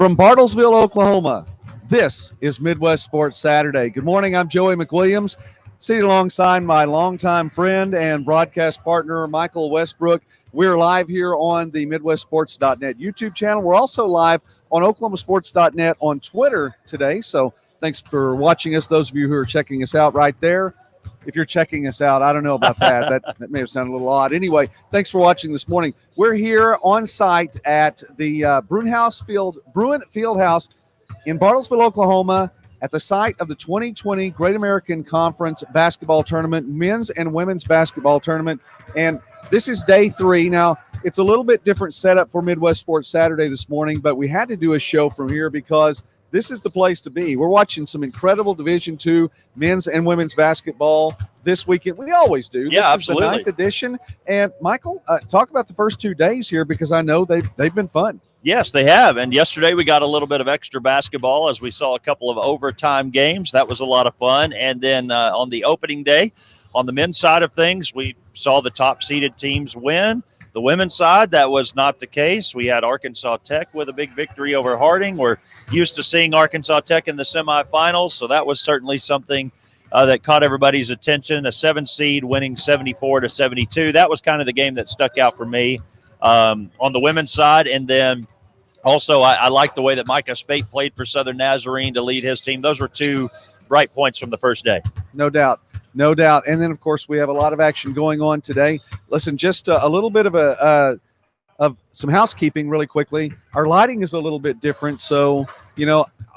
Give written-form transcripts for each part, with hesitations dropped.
From Bartlesville, Oklahoma, this is Midwest Sports Saturday. Good morning, I'm Joey McWilliams, sitting alongside my longtime friend and broadcast partner, Micahel Westbrook. We're live here on the MidwestSports.net YouTube channel. We're also live on OklahomaSports.net on Twitter today, so thanks for watching us, those of you who are checking us out right there. If you're checking us out, I don't know about that. That may have sounded a little odd. Anyway, thanks for watching this morning. We're here on site at the Bruin Fieldhouse in Bartlesville, Oklahoma, at the site of the 2020 Great American Conference Basketball Tournament, men's and women's basketball tournament. And this is day 3. Now, it's a little bit different setup for Midwest Sports Saturday this morning, but we had to do a show from here because this is the place to be. We're watching some incredible Division II men's and women's basketball this weekend. We always do. Yeah, this absolutely. Is the 9th edition. And, Michael, talk about the first 2 days here because I know they've been fun. Yes, they have. And yesterday we got a little bit of extra basketball as we saw a couple of overtime games. That was a lot of fun. And then on the opening day, on the men's side of things, we saw the top-seeded teams win. The women's side, that was not the case. We had Arkansas Tech with a big victory over Harding. We're used to seeing Arkansas Tech in the semifinals, so that was certainly something that caught everybody's attention. A 7 seed winning 74-72. That was kind of the game that stuck out for me on the women's side. And then also I like the way that Micah Spate played for Southern Nazarene to lead his team. Those were 2 bright points from the first day. No doubt. No doubt. And then, of course, we have a lot of action going on today. Listen, just a little bit of some housekeeping really quickly. Our lighting is a little bit different. So,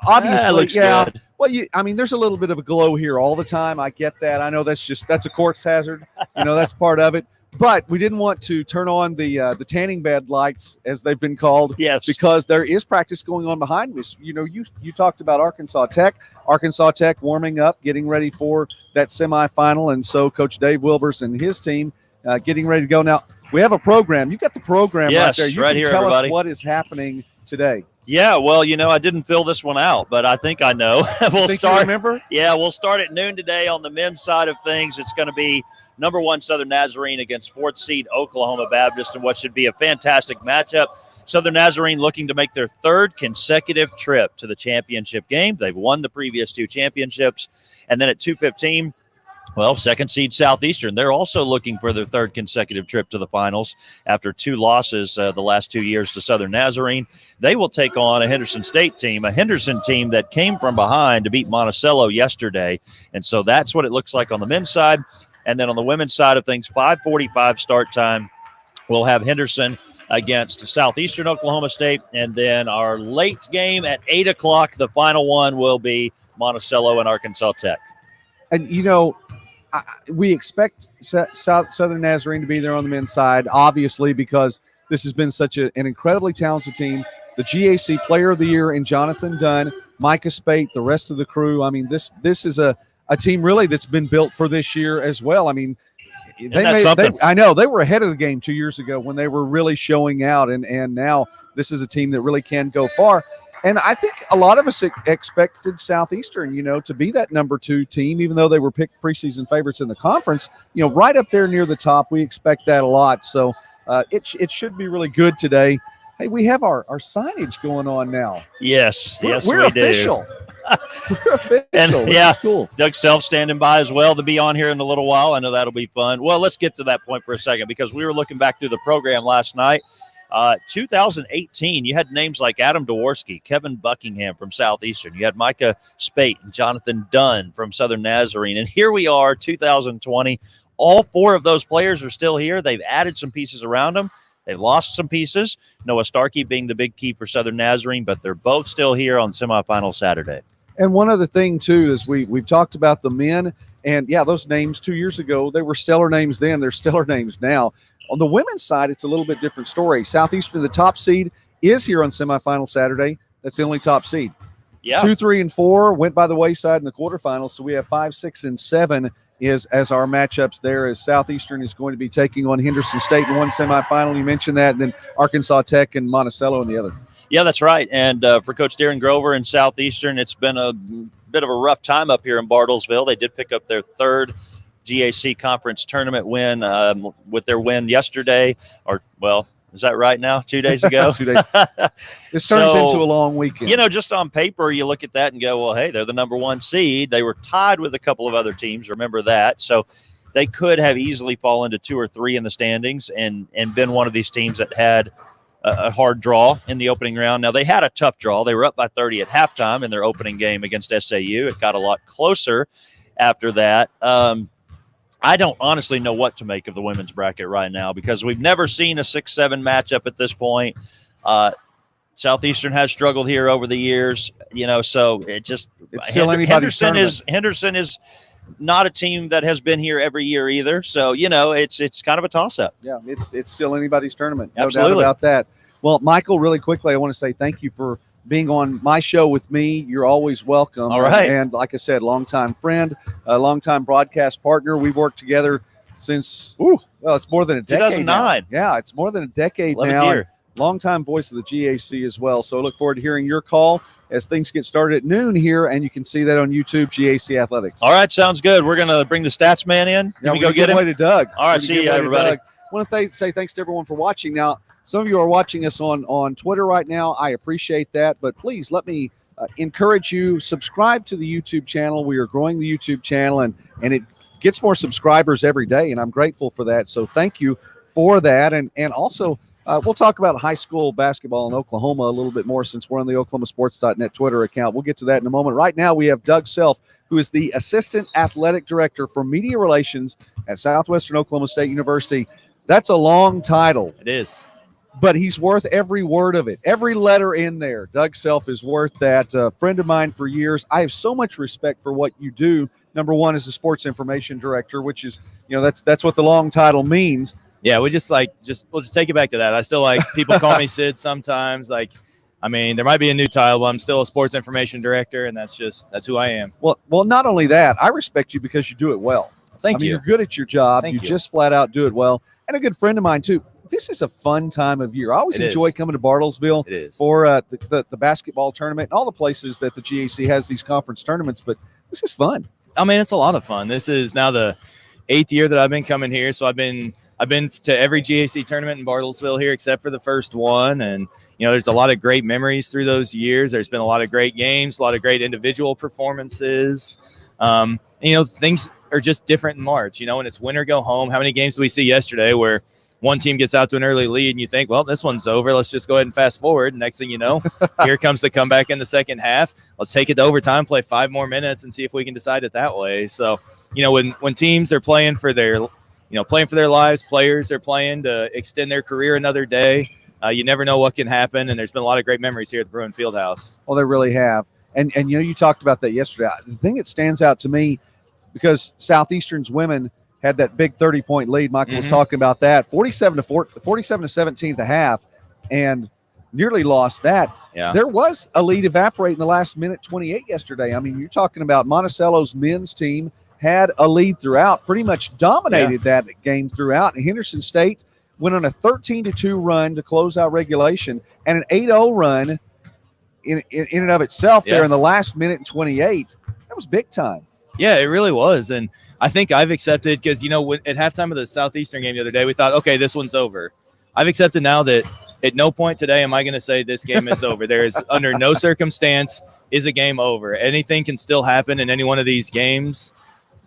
obviously, it looks good. Well, there's a little bit of a glow here all the time. I get that. I know that's a course hazard. That's part of it. But we didn't want to turn on the tanning bed lights, as they've been called, yes, because there is practice going on behind us. You talked about Arkansas Tech. Arkansas Tech warming up, getting ready for that semifinal, and so Coach Dave Wilbers and his team getting ready to go. Now, we have a program. You got the program right there. You right can here, tell everybody. us what is happening today. Yeah, well, I didn't fill this one out, but I think I know. You remember? Yeah, we'll start at noon today on the men's side of things. It's going to be number 1 Southern Nazarene against 4th seed Oklahoma Baptist in what should be a fantastic matchup. Southern Nazarene looking to make their 3rd consecutive trip to the championship game. They've won the previous 2 championships. And then at 2:15, 2nd seed Southeastern, they're also looking for their 3rd consecutive trip to the finals after 2 losses the last 2 years to Southern Nazarene. They will take on a Henderson State team, a Henderson team that came from behind to beat Monticello yesterday. And so that's what it looks like on the men's side. And then on the women's side of things, 5:45 start time. We'll have Henderson against Southeastern Oklahoma State. And then our late game at 8 o'clock, the final one will be Monticello and Arkansas Tech. And, we expect Southern Nazarene to be there on the men's side, obviously, because this has been such an incredibly talented team. The GAC Player of the Year in Jonathan Dunn, Micah Spate, the rest of the crew. I mean, this is a team really that's been built for this year as well. I mean, I know they were ahead of the game 2 years ago when they were really showing out, and now this is a team that really can go far. And I think a lot of us expected Southeastern, to be that number 2 team, even though they were picked preseason favorites in the conference, right up there near the top. We expect that a lot. So it should be really good today. Hey, we have our signage going on now. Yes, we're we official. do. We're official. And yeah, cool. Doug Self standing by as well to be on here in a little while. I know that'll be fun. Well, let's get to that point for a second because we were looking back through the program last night. 2018, you had names like Adam Dworsky, Kevin Buckingham from Southeastern. You had Micah Spate and Jonathan Dunn from Southern Nazarene. And here we are, 2020. All 4 of those players are still here. They've added some pieces around them. They've lost some pieces. Noah Starkey being the big key for Southern Nazarene, but they're both still here on semifinal Saturday. And one other thing, too, is we've talked about the men. And, yeah, those names 2 years ago, they were stellar names then. They're stellar names now. On the women's side, it's a little bit different story. Southeastern, the top seed, is here on semifinal Saturday. That's the only top seed. Yeah. 2, 3, and 4 went by the wayside in the quarterfinals. So we have 5, 6, and 7 as our matchups there, as Southeastern is going to be taking on Henderson State in one semifinal. You mentioned that. And then Arkansas Tech and Monticello in the other. Yeah, that's right. And for Coach Darren Grover in Southeastern, it's been a bit of a rough time up here in Bartlesville. They did pick up their 3rd GAC conference tournament win with their win yesterday, or, well, Is that right now? 2 days ago? 2 days. This turns into a long weekend. Just on paper, you look at that and go, well, hey, they're the number 1 seed. They were tied with a couple of other teams. Remember that. So they could have easily fallen to 2 or 3 in the standings and been one of these teams that had a hard draw in the opening round. Now, they had a tough draw. They were up by 30 at halftime in their opening game against SAU. It got a lot closer after that. I don't honestly know what to make of the women's bracket right now because we've never seen a 6-7 matchup at this point. Southeastern has struggled here over the years, so it's still Henderson is not a team that has been here every year either. So, it's kind of a toss-up. Yeah, it's still anybody's tournament. No Absolutely. doubt about that. Well, Michael, really quickly, I want to say thank you for being on my show with me. You're always welcome. All right. And like I said, longtime friend, longtime broadcast partner. We've worked together since, it's more than a decade 2009. now. Yeah, it's more than a decade 11th now. year. Longtime voice of the GAC as well. So I look forward to hearing your call as things get started at noon here, and you can see that on YouTube, GAC Athletics. All right, sounds good. We're going to bring the stats man in. Now we go get him. Away to Doug. All right, see you, everybody. I want to say thanks to everyone for watching. Now, some of you are watching us on Twitter right now. I appreciate that, but please let me encourage you, subscribe to the YouTube channel. We are growing the YouTube channel, and it gets more subscribers every day, and I'm grateful for that. So thank you for that. And also, we'll talk about high school basketball in Oklahoma a little bit more since we're on the OklahomaSports.net Twitter account. We'll get to that in a moment. Right now, we have Doug Self, who is the Assistant Athletic Director for Media Relations at Southwestern Oklahoma State University. That's a long title. It is. But he's worth every word of it, every letter in there. Doug Self is worth that. A friend of mine for years. I have so much respect for what you do. Number one is the sports information director, which is, that's what the long title means. Yeah, we'll just take it back to that. I still people call me Sid sometimes. There might be a new title, but I'm still a sports information director, and that's who I am. Well, not only that, I respect you because you do it well. Thank you. You're good at your job. Thank you. Just flat out do it well. And a good friend of mine too. This is a fun time of year. I always enjoy coming to Bartlesville for the basketball tournament and all the places that the GAC has these conference tournaments. But this is fun. It's a lot of fun. This is now the 8th year that I've been coming here. So I've been to every GAC tournament in Bartlesville here except for the first one. And, there's a lot of great memories through those years. There's been a lot of great games, a lot of great individual performances. Things are just different in March, and it's winter go home. How many games did we see yesterday where one team gets out to an early lead and you think, well, this one's over. Let's just go ahead and fast forward. Next thing you know, here comes the comeback in the second half. Let's take it to overtime, play 5 more minutes and see if we can decide it that way. So, when teams are playing for their lives, players are playing to extend their career another day. You never know what can happen. And there's been a lot of great memories here at the Bruin Fieldhouse. Well, they really have. And you talked about that yesterday. The thing that stands out to me, because Southeastern's women had that big 30-point lead. Michael was talking about that, 47-17 at the half, and nearly lost that. Yeah. There was a lead evaporate in the last minute 28 yesterday. You're talking about Monticello's men's team had a lead throughout, pretty much dominated that game throughout. And Henderson State went on a 13-2 run to close out regulation and an 8-0 run in and of itself there in the last minute and 28. That was big time. Yeah, it really was. And I think I've accepted because, at halftime of the Southeastern game the other day, we thought, okay, this one's over. I've accepted now that at no point today am I going to say this game is over. There is under no circumstance is a game over. Anything can still happen in any one of these games.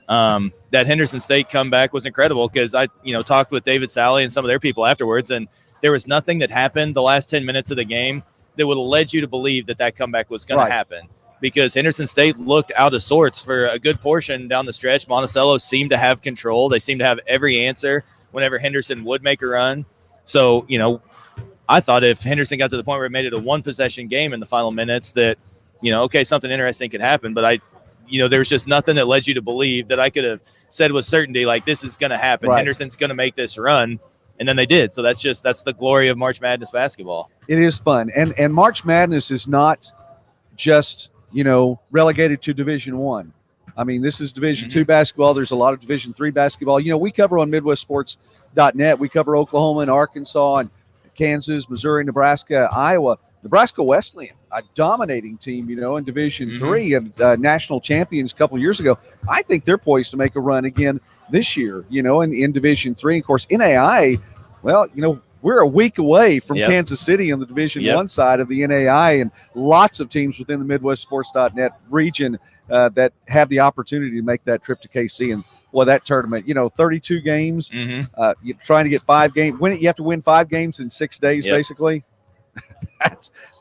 That Henderson State comeback was incredible because I, talked with David Sally and some of their people afterwards, and there was nothing that happened the last 10 minutes of the game that would have led you to believe that comeback was going to happen. Because Henderson State looked out of sorts for a good portion down the stretch. Monticello seemed to have control. They seemed to have every answer whenever Henderson would make a run. So, I thought if Henderson got to the point where it made it a one-possession game in the final minutes that, okay, something interesting could happen. But there was just nothing that led you to believe that I could have said with certainty, this is going to happen. Henderson's going to make this run. And then they did. So that's the glory of March Madness basketball. It is fun. And March Madness is not just – relegated to Division I. This is Division II basketball. There's a lot of Division III basketball. We cover on MidwestSports.net. We cover Oklahoma and Arkansas and Kansas, Missouri, Nebraska, Iowa. Nebraska Wesleyan, a dominating team, in Division III and national champions a couple years ago. I think they're poised to make a run again this year, in Division III. Of course, NAIA, well, we're a week away from Yep. Kansas City on the Division Yep. One side of the NAI, and lots of teams within the MidwestSports.net region that have the opportunity to make that trip to KC. And well, that tournament, 32 games, you're trying to get 5 games. You have to win 5 games in 6 days, Yep. basically.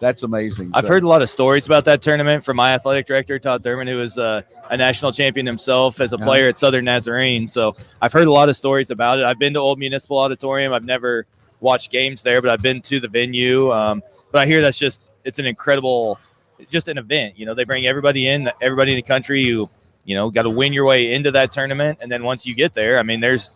That's amazing. I've heard a lot of stories about that tournament from my athletic director, Todd Thurman, who is a national champion himself as a player at Southern Nazarene. So I've heard a lot of stories about it. I've been to Old Municipal Auditorium. I've never watched games there, but I've been to the venue. But I hear it's an incredible, just an event. They bring everybody in the country. You got to win your way into that tournament. And then once you get there, I mean, there's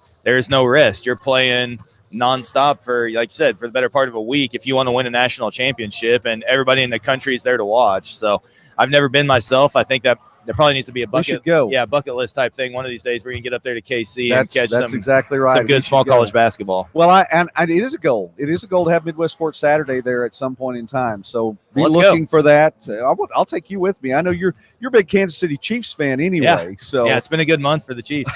no rest. You're playing nonstop for, like you said, for the better part of a week if you want to win a national championship, and everybody in the country is there to watch. So I've never been myself. I think that there probably needs to be a bucket list type thing one of these days where you can get up there to KC and catch that's exactly right. some good small college basketball. Well, and it is a goal. It is a goal to have Midwest Sports Saturday there at some point in time. So be looking for that. I'll take you with me. I know you're a big Kansas City Chiefs fan anyway. Yeah. So it's been a good month for the Chiefs.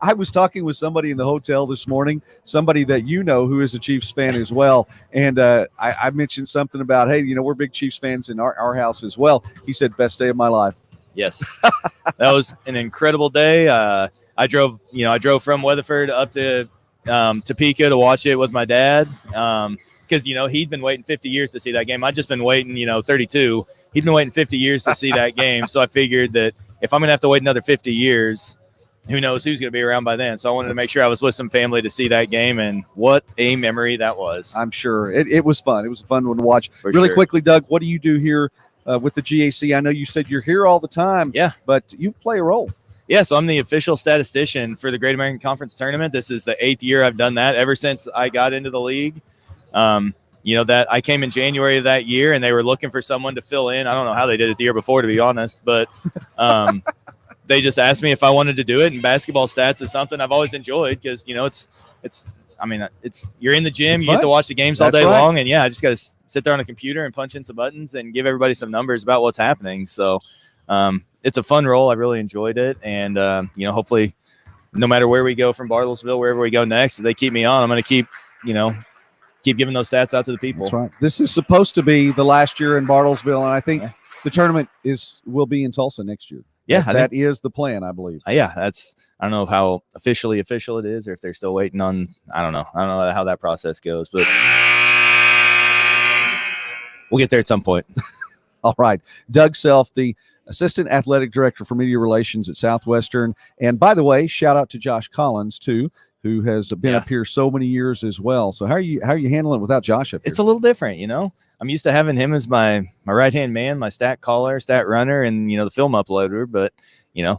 I was talking with somebody in the hotel this morning, somebody that who is a Chiefs fan as well. And I mentioned something about, hey, we're big Chiefs fans in our house as well. He said, best day of my life. Yes. That was an incredible day. I drove from Weatherford up to Topeka to watch it with my dad. Because, he'd been waiting 50 years to see that game. I'd just been waiting, 32. He'd been waiting 50 years to see that game. So I figured that if I'm going to have to wait another 50 years, who knows who's going to be around by then. So I wanted to make sure I was with some family to see that game, and what a memory that was. I'm sure. It was fun. It was a fun one to watch. Really quickly, Doug, what do you do here with the GAC? I know you said you're here all the time, but you play a role. Yeah, so I'm the official statistician for the Great American Conference Tournament. This is the 8th year I've done that ever since I got into the league. That I came in January of that year, and they were looking for someone to fill in. I don't know how they did it the year before, to be honest, but they just asked me if I wanted to do it. And basketball stats is something I've always enjoyed because, you're in the gym, you get to watch the games all day long. And I just got to sit there on a computer and punch in some buttons and give everybody some numbers about what's happening. So it's a fun role. I really enjoyed it. And, hopefully no matter where we go from Bartlesville, wherever we go next, if they keep me on, I'm going to keep giving those stats out to the people. That's right. This is supposed to be the last year in Bartlesville. And I think the tournament will be in Tulsa next year. Yeah, that is the plan, I believe. I don't know how official it is, or if they're still waiting on. I don't know how that process goes, but we'll get there at some point. All right, Doug Self, the Assistant Athletic Director for Media Relations at Southwestern, and by the way, shout out to Josh Collins too, who has been up here so many years as well. So how are you handling it without Josh up here? It's a little different, I'm used to having him as my right-hand man, my stat caller, stat runner, and, the film uploader. But,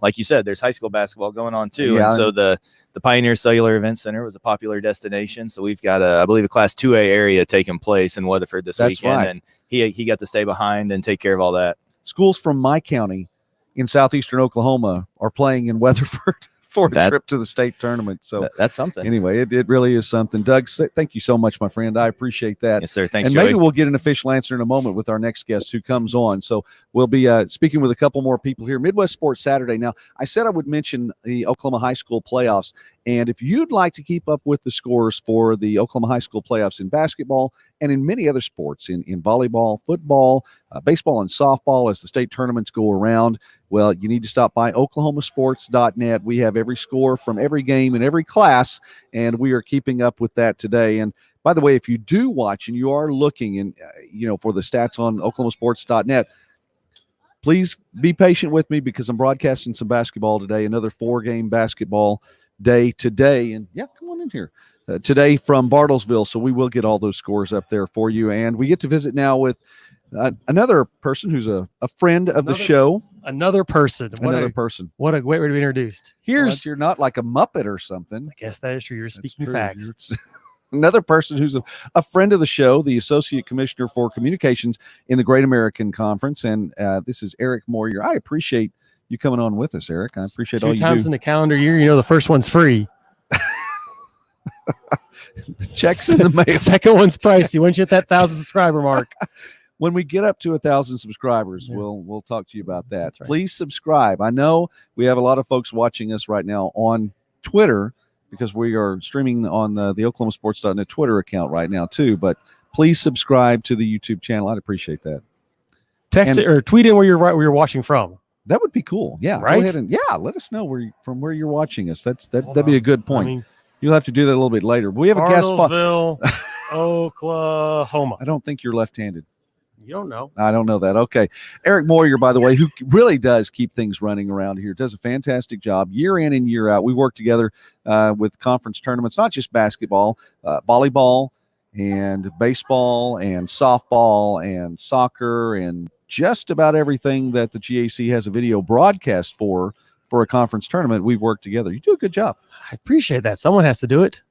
like you said, there's high school basketball going on too. Yeah. And so the Pioneer Cellular Event Center was a popular destination. So we've got I believe a Class 2A area taking place in Weatherford this weekend. Right. And he got to stay behind and take care of all that. Schools from my county in southeastern Oklahoma are playing in Weatherford for a trip to the state tournament. So that's something. Anyway, it really is something. Doug, thank you so much, my friend. I appreciate that. Yes, sir. Thanks, Joey. Maybe we'll get an official answer in a moment with our next guest who comes on. So we'll be speaking with a couple more people here. Midwest Sports Saturday. Now, I said I would mention the Oklahoma High School playoffs. And if you'd like to keep up with the scores for the Oklahoma High School playoffs in basketball and in many other sports, in volleyball, football, baseball, and softball as the state tournaments go around, well, you need to stop by oklahomasports.net. We have every score from every game in every class, and we are keeping up with that today. And by the way, if you do watch and you are looking for the stats on oklahomasports.net, please be patient with me because I'm broadcasting some basketball today, another 4-game basketball day today. And come on in here today from Bartlesville. So we will get all those scores up there for you. And we get to visit now with another person who's a friend of the show. Another person. What a great way to be introduced. You're not like a Muppet or something. I guess that is true. You're speaking facts. Another person who's a friend of the show, the Associate Commissioner for Communications in the Great American Conference. And this is Eric Moyer. I appreciate you coming on with us, Eric. I appreciate all you do. 2 times in the calendar year, the first one's free. The check's in the mail. Second one's pricey once you hit that 1,000 subscriber mark. When we get up to 1,000 subscribers, we'll talk to you about that. Right. Please subscribe. I know we have a lot of folks watching us right now on Twitter because we are streaming on the OklahomaSports.net Twitter account right now too. But please subscribe to the YouTube channel. I'd appreciate that. Text it or tweet in where you're watching from. That would be cool. Yeah, right. Go ahead and let us know from where you're watching us. That'd be a good point. I mean, you'll have to do that a little bit later. We have a guest. Bartlesville, Oklahoma. I don't think you're left-handed. You don't know. I don't know that. Okay. Eric Moyer, by the way, who really does keep things running around here, does a fantastic job year in and year out. We work together with conference tournaments, not just basketball, volleyball and baseball and softball and soccer and just about everything that the GAC has a video broadcast for a conference tournament. We've worked together. You do a good job. I appreciate that. Someone has to do it.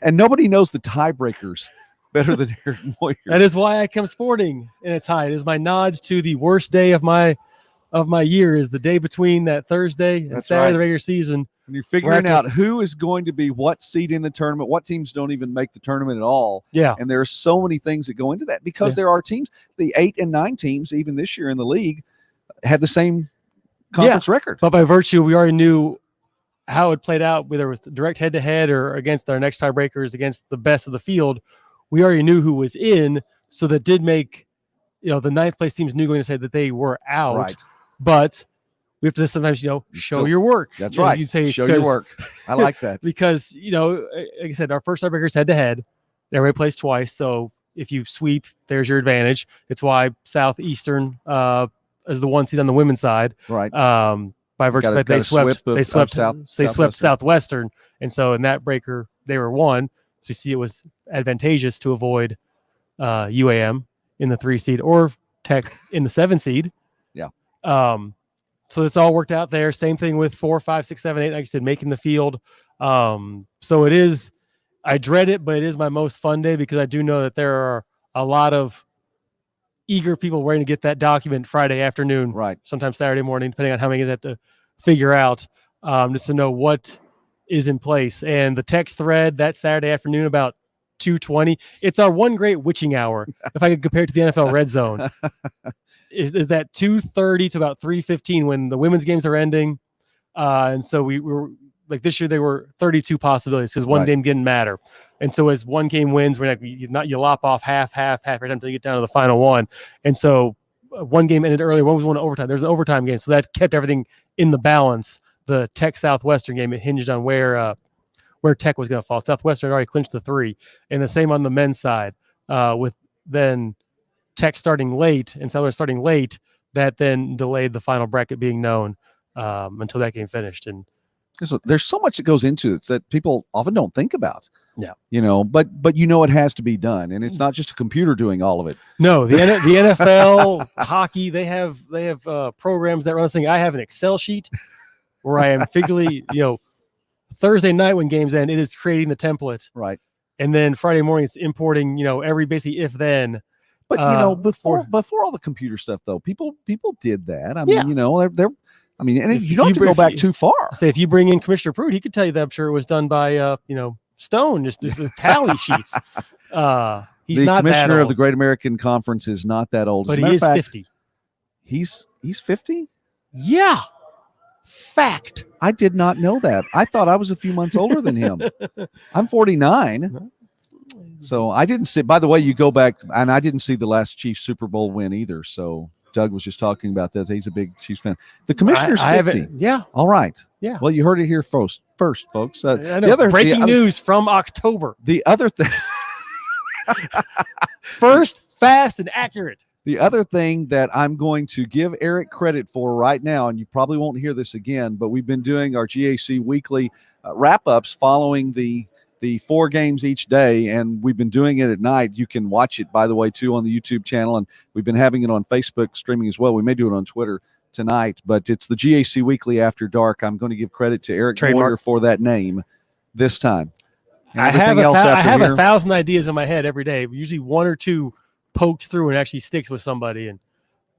And nobody knows the tiebreakers better than Eric Moyer. That is why I come sporting in a tie. It is my nods to the worst day of my year, is the day between that Thursday and Saturday of the regular season. And you're figuring out who is going to be what seed in the tournament, what teams don't even make the tournament at all. Yeah. And there are so many things that go into that because there are teams, the 8 and 9 teams, even this year in the league, had the same conference record. But by virtue, we already knew how it played out, whether it was direct head-to-head or against our next tiebreakers against the best of the field. We already knew who was in, so that did make, the 9th place teams knew going to say that they were out. Right. But we have to sometimes, show your work. That's right. You'd say show your work. I like that. Because, like I said, our first tiebreakers head-to-head. Everybody plays twice, so if you sweep, there's your advantage. It's why Southeastern is the 1 seed on the women's side. Right. By virtue of the fact they swept Southwestern. And so in that breaker, they were 1. So you see it was advantageous to avoid UAM in the 3 seed or Tech in the 7 seed. Yeah. So it's all worked out there. Same thing with 4, 5, 6, 7, 8, like I said, making the field. So it is, I dread it, but it is my most fun day because I do know that there are a lot of eager people waiting to get that document Friday afternoon, right? Sometimes Saturday morning, depending on how many they have to figure out, just to know what is in place. And the text thread that Saturday afternoon about 2:20, it's our one great witching hour. If I could compare it to the NFL red zone, is that 2:30 to about 3:15 when the women's games are ending. And so we were like, this year they were 32 possibilities because one game didn't matter. And so as one game wins, we're you lop off half every time until you get down to the final one. And so one game ended earlier. One was one overtime. There's an overtime game. So that kept everything in the balance. The Tech Southwestern game, it hinged on where Tech was going to fall. Southwestern had already clinched the 3. And the same on the men's side with then Tech starting late and Southern starting late. That then delayed the final bracket being known until that game finished. And there's so much that goes into it that people often don't think about. Yeah. But it has to be done. And it's not just a computer doing all of it. No, the NFL, hockey, they have programs that run this thing. I have an Excel sheet where I am figuratively, Thursday night when games end, it is creating the template. Right. And then Friday morning, it's importing, every basically if then. But, before all the computer stuff, though, people did that. I mean, they're and you don't have to go back too far. Say if you bring in Commissioner Prude, he could tell you that I'm sure it was done by Stone, just with tally sheets. He's the not commissioner that old. Of the Great American Conference is not that old. But he is 50. He's 50? Yeah. Fact. I did not know that. I thought I was a few months older than him. I'm 49. So I didn't see, by the way, you go back, and I didn't see the last Chiefs Super Bowl win either. So Doug was just talking about that. He's a big Chiefs fan. The commissioner's 50. Yeah. All right. Yeah. Well, you heard it here first folks. I know. Breaking news from October. The other thing. First, fast, and accurate. The other thing that I'm going to give Eric credit for right now, and you probably won't hear this again, but we've been doing our GAC weekly wrap-ups following the 4 games each day, and we've been doing it at night. You can watch it, by the way, too, on the YouTube channel, and we've been having it on Facebook streaming as well. We may do it on Twitter tonight, but it's the GAC Weekly After Dark. I'm going to give credit to Eric Moyer for that name this time. I have 1,000 ideas in my head every day. Usually 1 or 2 pokes through and actually sticks with somebody, and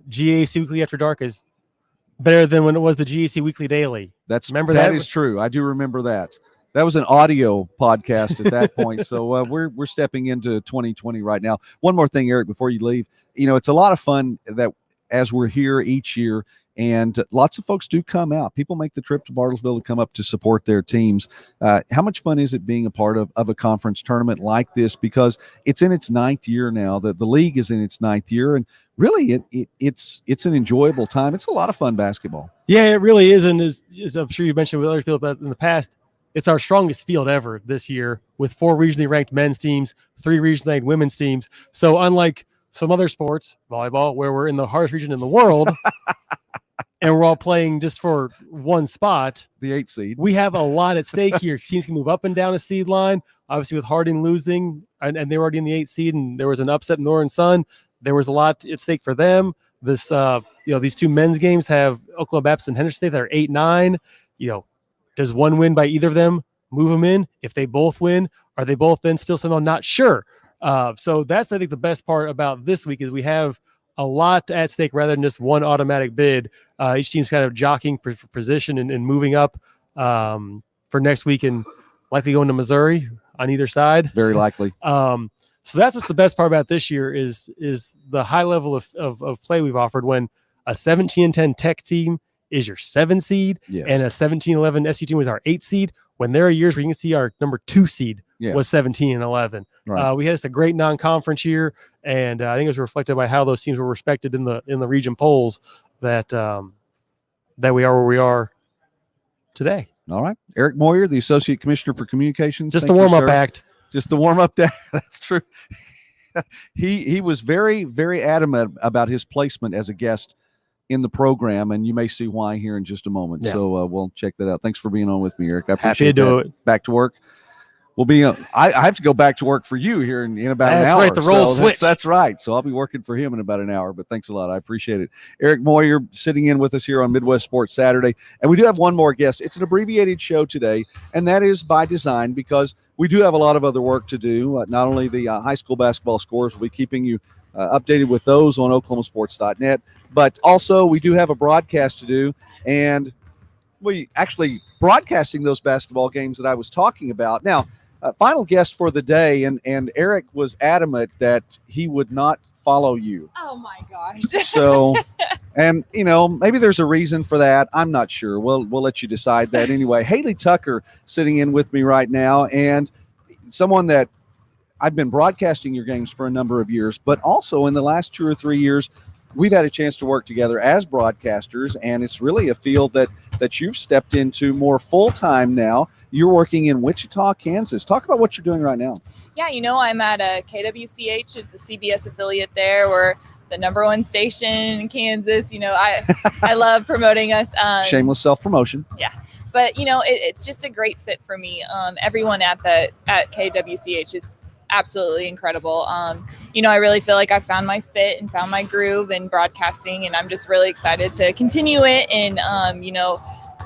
GAC Weekly After Dark is better than when it was the GAC Weekly Daily. Remember that is true. I do remember that. That was an audio podcast at that point. So we're stepping into 2020 right now. One more thing, Eric, before you leave. It's a lot of fun that as we're here each year, And lots of folks do come out. People make the trip to Bartlesville to come up to support their teams. How much fun is it being a part of a conference tournament like this? Because it's in its 9th year now. The league is in its 9th year, and really it's an enjoyable time. It's a lot of fun basketball. Yeah, it really is. And as I'm sure you mentioned with other people about in the past, it's our strongest field ever this year with 4 regionally ranked men's teams, 3 regionally ranked women's teams. So unlike some other sports, volleyball, where we're in the hardest region in the world and we're all playing just for one spot, the 8th seed, we have a lot at stake here. Teams can move up and down a seed line. Obviously, with Harding losing, and they were already in the 8th seed, and there was an upset in Northern Sun. There was a lot at stake for them. This, these 2 men's games have Okla Baptist and Henderson State that are 8-9. Does one win by either of them move them in? If they both win, are they both then still somehow not sure? So that's, I think, the best part about this week is we have a lot at stake rather than just one automatic bid. Each team's kind of jockeying for position and moving up for next week and likely going to Missouri on either side. Very likely. So that's what's the best part about this year is the high level of play we've offered when a 17-10 Tech team is your 7 seed and a 17-11 SU team was our 8 seed. When there are years where you can see our number 2 seed was 17-11. Right. We had just a great non-conference year, and I think it was reflected by how those teams were respected in the region polls that we are where we are today. All right. Eric Moyer, the Associate Commissioner for Communications. Just the warm-up act. Just the warm-up act. That's true. He was very, very adamant about his placement as a guest in the program, and you may see why here in just a moment. Yeah. So we'll check that out. Thanks for being on with me, Eric. I appreciate Happy to do it. Back to work. We'll be. I have to go back to work for you here in about an hour. That's right. The role switch. That's right. So I'll be working for him in about an hour. But thanks a lot. I appreciate it. Eric Moyer sitting in with us here on Midwest Sports Saturday, and we do have one more guest. It's an abbreviated show today, and that is by design because we do have a lot of other work to do. Not only the high school basketball scores, we'll be keeping you updated with those on oklahomasports.net, but also we do have a broadcast to do, and we actually broadcasting those basketball games that I was talking about. Now, final guest for the day, and Eric was adamant that he would not follow you. Oh my gosh. So, and maybe there's a reason for that. I'm not sure. We'll let you decide that anyway. Hailey Tucker sitting in with me right now, and someone that I've been broadcasting your games for a number of years, but also in the last 2 or 3 years, we've had a chance to work together as broadcasters, and it's really a field that you've stepped into more full-time now. You're working in Wichita, Kansas. Talk about what you're doing right now. Yeah, I'm at a KWCH. It's a CBS affiliate there. We're the number 1 station in Kansas. I love promoting us. Shameless self-promotion. Yeah. But, it's just a great fit for me. Everyone at KWCH is absolutely incredible. I really feel like I found my fit and found my groove in broadcasting, and I'm just really excited to continue it. And,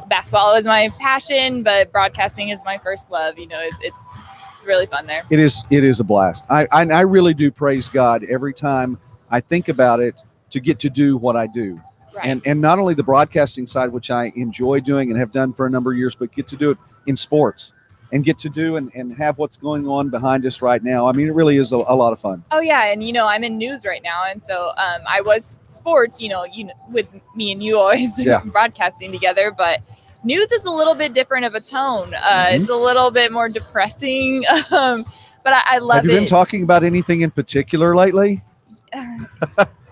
basketball is my passion, but broadcasting is my first love. It's really fun there. It is a blast. I really do praise God every time I think about it to get to do what I do. Right. And not only the broadcasting side, which I enjoy doing and have done for a number of years, but get to do it in sports and get to do and have what's going on behind us right now. I mean, it really is a lot of fun. Oh, yeah. And, I'm in news right now. And so I was sports, with me and you always broadcasting together. But news is a little bit different of a tone. It's a little bit more depressing. But I love it. Have you been talking about anything in particular lately?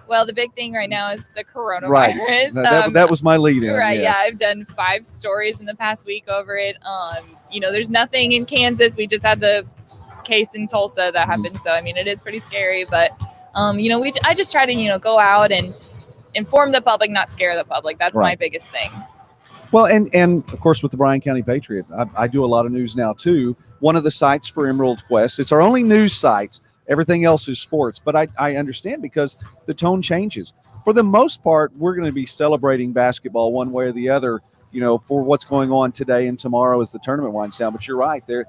Well, the big thing right now is the coronavirus. Right. That was my lead in. Right. Yes. Yeah. I've done 5 stories in the past week over it. There's nothing in Kansas. We just had the case in Tulsa that happened. So, it is pretty scary. But, I just try to, go out and inform the public, not scare the public. That's my biggest thing. Well, and of course, with the Bryan County Patriot, I do a lot of news now, too. One of the sites for Emerald Quest. It's our only news site. Everything else is sports, but I understand because the tone changes. For the most part, we're going to be celebrating basketball one way or the other, for what's going on today and tomorrow as the tournament winds down. But you're right, there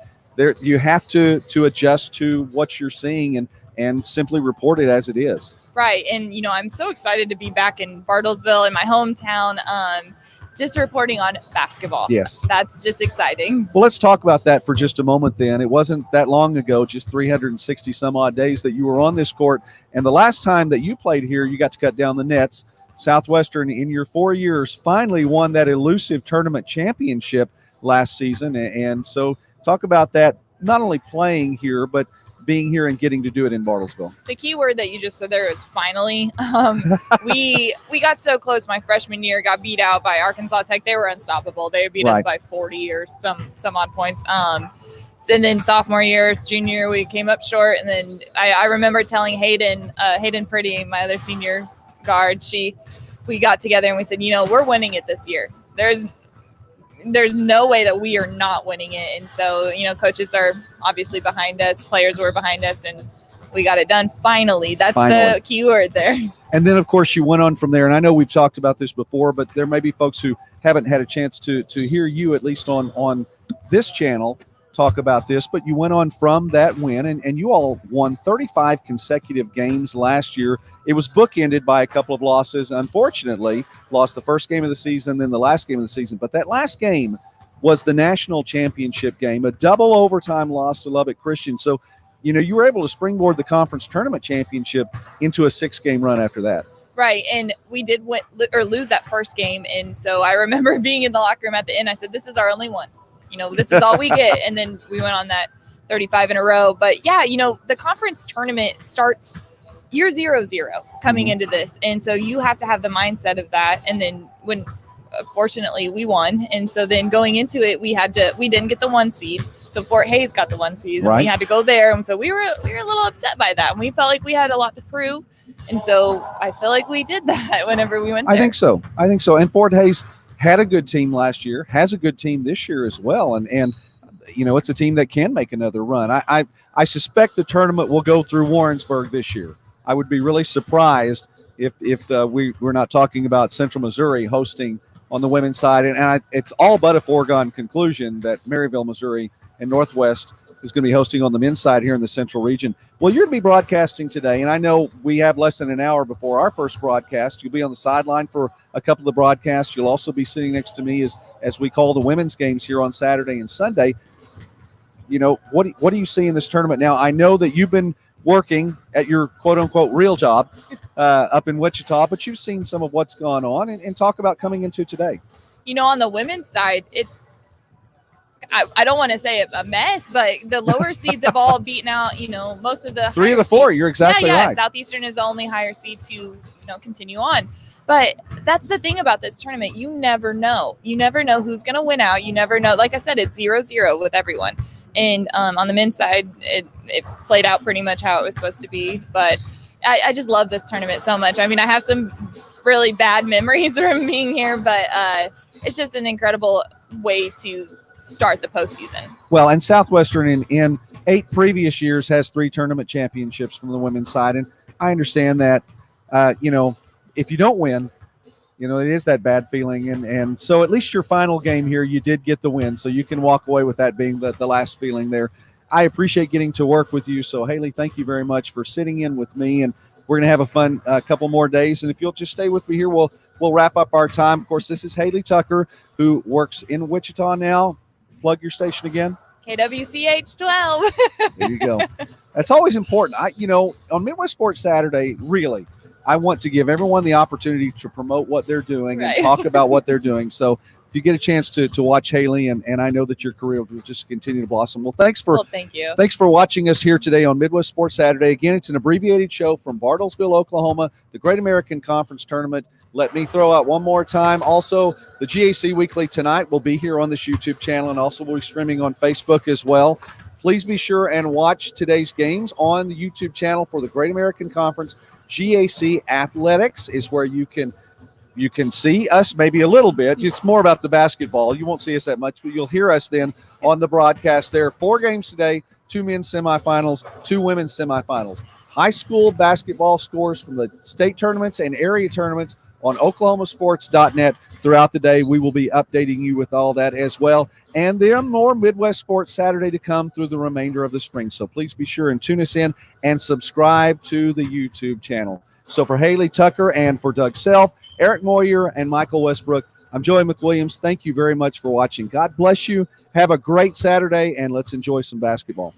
you have to adjust to what you're seeing and simply report it as it is. Right, and I'm so excited to be back in Bartlesville in my hometown. Just reporting on basketball. Yes. That's just exciting. Well, let's talk about that for just a moment then. It wasn't that long ago, just 360 some odd days that you were on this court. And the last time that you played here, you got to cut down the nets Southwestern, in your 4 years, finally won that elusive tournament championship last season. And so talk about that, not only playing here, but being here and getting to do it in Bartlesville. The key word that you just said there is finally. We got so close my freshman year, got beat out by Arkansas Tech. They were unstoppable. They beat us by 40 or some odd points. And then sophomore year, junior year, we came up short. And then I remember telling Hayden Pretty, my other senior guard, we got together and we said, we're winning it this year. There's no way that we are not winning it. And so, coaches are obviously behind us, players were behind us, and we got it done finally. That's the key word there. And then, of course, you went on from there. And I know we've talked about this before, but there may be folks who haven't had a chance to hear you, at least on this channel, talk about this. But you went on from that win, and you all won 35 consecutive games last year. It was bookended by a couple of losses. Unfortunately, lost the first game of the season, then the last game of the season. But that last game was the national championship game, a double overtime loss to Lubbock Christian. So, you were able to springboard the conference tournament championship into a 6-game run after that. Right, and we did lose that first game. And so I remember being in the locker room at the end. I said, this is our only one. This is all we get. And then we went on that 35 in a row. But, yeah, the conference tournament starts – you're 0-0 coming into this. And so you have to have the mindset of that. And then fortunately we won. And so then going into it, we didn't get the 1 seed. So Fort Hays got the 1 seed and we had to go there. And so we were a little upset by that. And we felt like we had a lot to prove. And so I feel like we did that whenever we went there. I think so. And Fort Hays had a good team last year, has a good team this year as well. And it's a team that can make another run. I suspect the tournament will go through Warrensburg this year. I would be really surprised if we're not talking about Central Missouri hosting on the women's side. And it's all but a foregone conclusion that Maryville, Missouri, and Northwest is going to be hosting on the men's side here in the Central region. Well, you're going to be broadcasting today, and I know we have less than an hour before our first broadcast. You'll be on the sideline for a couple of the broadcasts. You'll also be sitting next to me as we call the women's games here on Saturday and Sunday. What do you see in this tournament now? I know that you've been working at your quote-unquote real job up in Wichita, but you've seen some of what's gone on and talk about coming into today. On the women's side, it's I don't want to say a mess, but the lower seeds have all beaten out, most of the 3 of the 4. You're exactly right. right. Southeastern is the only higher seed to, continue on. But that's the thing about this tournament. You never know. You never know who's going to win out. You never know. Like I said, it's 0-0 with everyone. And on the men's side, it played out pretty much how it was supposed to be. But I just love this tournament so much. I mean, I have some really bad memories from being here, but it's just an incredible way to start the postseason. Well, and Southwestern in 8 previous years has 3 tournament championships from the women's side. And I understand that, if you don't win, it is that bad feeling. And so at least your final game here, you did get the win. So you can walk away with that being the last feeling there. I appreciate getting to work with you. So, Hailey, thank you very much for sitting in with me. And we're going to have a fun couple more days. And if you'll just stay with me here, we'll wrap up our time. Of course, this is Hailey Tucker, who works in Wichita now. Plug your station again. KWCH 12. There you go. That's always important. On Midwest Sports Saturday, really, I want to give everyone the opportunity to promote what they're doing and talk about what they're doing. So if you get a chance to watch Hailey, and I know that your career will just continue to blossom. Well, thank you. Thanks for watching us here today on Midwest Sports Saturday. Again, it's an abbreviated show from Bartlesville, Oklahoma, the Great American Conference Tournament. Let me throw out one more time. Also, the GAC Weekly tonight will be here on this YouTube channel, and also will be streaming on Facebook as well. Please be sure and watch today's games on the YouTube channel for the Great American Conference. GAC Athletics is where you can see us maybe a little bit. It's more about the basketball. You won't see us that much, but you'll hear us then on the broadcast there. 4 games today, 2 men's semifinals, 2 women's semifinals. High school basketball scores from the state tournaments and area tournaments on oklahomasports.net throughout the day. We will be updating you with all that as well. And then more Midwest Sports Saturday to come through the remainder of the spring. So please be sure and tune us in and subscribe to the YouTube channel. So for Hailey Tucker and for Doug Self, Eric Moyer, and Micahel Westbrook, I'm Joey McWilliams. Thank you very much for watching. God bless you. Have a great Saturday, and let's enjoy some basketball.